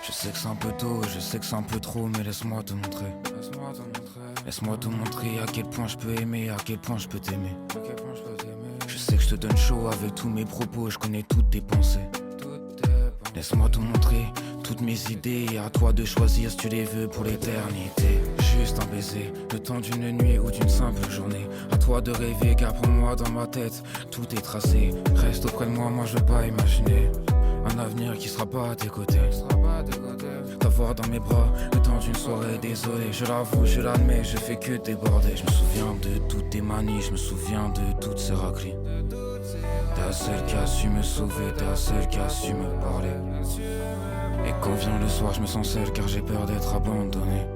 Je sais que c'est un peu tôt, je sais que c'est un peu trop, mais laisse-moi te montrer. Laisse-moi te montrer à quel point je peux aimer, à quel point je peux t'aimer. Je sais que je te donne chaud avec tous mes propos, je connais toutes tes pensées. Laisse-moi te montrer toutes mes idées, et à toi de choisir si tu les veux pour l'éternité. Juste un baiser, le temps d'une nuit ou d'une simple journée. À toi de rêver, car pour moi dans ma tête tout est tracé. Reste auprès de moi, moi je veux pas imaginer un avenir qui sera pas à tes côtés. T'avoir dans mes bras le temps d'une soirée, désolé, je l'avoue, je l'admets, je fais que déborder. Je me souviens de toutes tes manies, je me souviens de toutes ces raclis. T'es la seule qui a su me sauver, t'es la seule qui a su me parler. Et quand vient le soir, je me sens seul car j'ai peur d'être abandonné.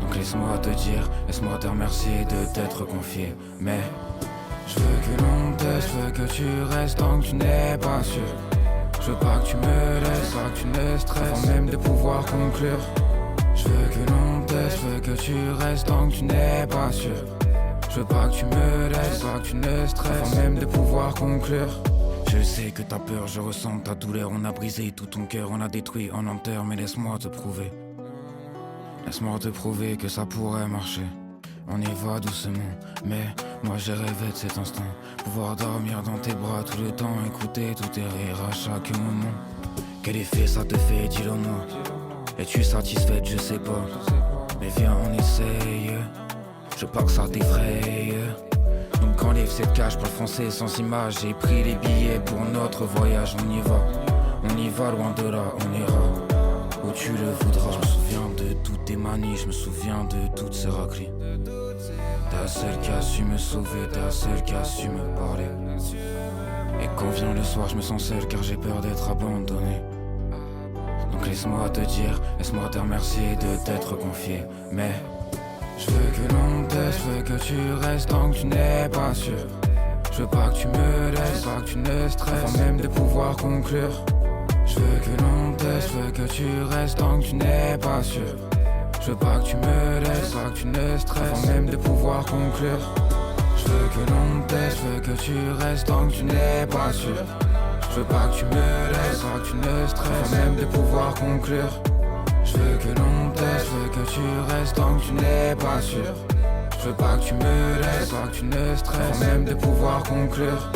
Donc laisse-moi te dire, laisse-moi te remercier de t'être confié. Mais je veux que l'on t'aide, je veux que tu restes tant que tu n'es pas sûr. Je veux pas que tu me laisses, pas que tu ne stresses, avant même de pouvoir conclure. Je veux que l'on t'aide, je veux que tu restes tant que tu n'es pas sûr. Je veux pas que tu me laisses, pas que tu ne stresses, avant même de pouvoir conclure. Je sais que t'as peur, je ressens ta douleur. On a brisé tout ton cœur, on a détruit en lenteur. Mais laisse-moi te prouver, laisse-moi te prouver que ça pourrait marcher. On y va doucement, mais moi j'ai rêvé de cet instant. Pouvoir dormir dans tes bras tout le temps, écouter tous tes rires à chaque moment. Quel effet ça te fait, dis-le moi. Es-tu satisfaite, je sais pas. Mais viens on essaye, je veux pas que ça t'effraie. Donc enlève cette cage, parle français sans image. J'ai pris les billets pour notre voyage. On y va loin de là, on ira où tu le voudras. Je me souviens de toutes tes manies, je me souviens de toutes ces raclis. T'es la seule qui a su me sauver, t'es la seule qui a su me parler. Et quand vient le soir, je me sens seul car j'ai peur d'être abandonné. Donc laisse-moi te dire, laisse-moi te remercier de t'être confié. Mais je veux que l'on t'aide, je veux que tu restes tant que tu n'es pas sûr. Je veux pas que tu me laisses, pas que tu ne stresses, avant même de pouvoir conclure. Je veux que l'on t'aide, je veux que tu restes tant que tu n'es pas sûr. Je veux pas que tu me laisses, pas que tu ne stresses, avant même de pouvoir conclure. Je veux que l'on t'aide, je veux que tu restes tant que tu n'es pas sûr. Je veux pas que tu me laisses, pas que tu ne stresses, avant même de pouvoir conclure. Je veux que l'on t'aide, je veux que tu restes tant que tu n'es pas sûr. Je veux pas que tu me laisses, pas que tu ne stresses, avant même de pouvoir conclure.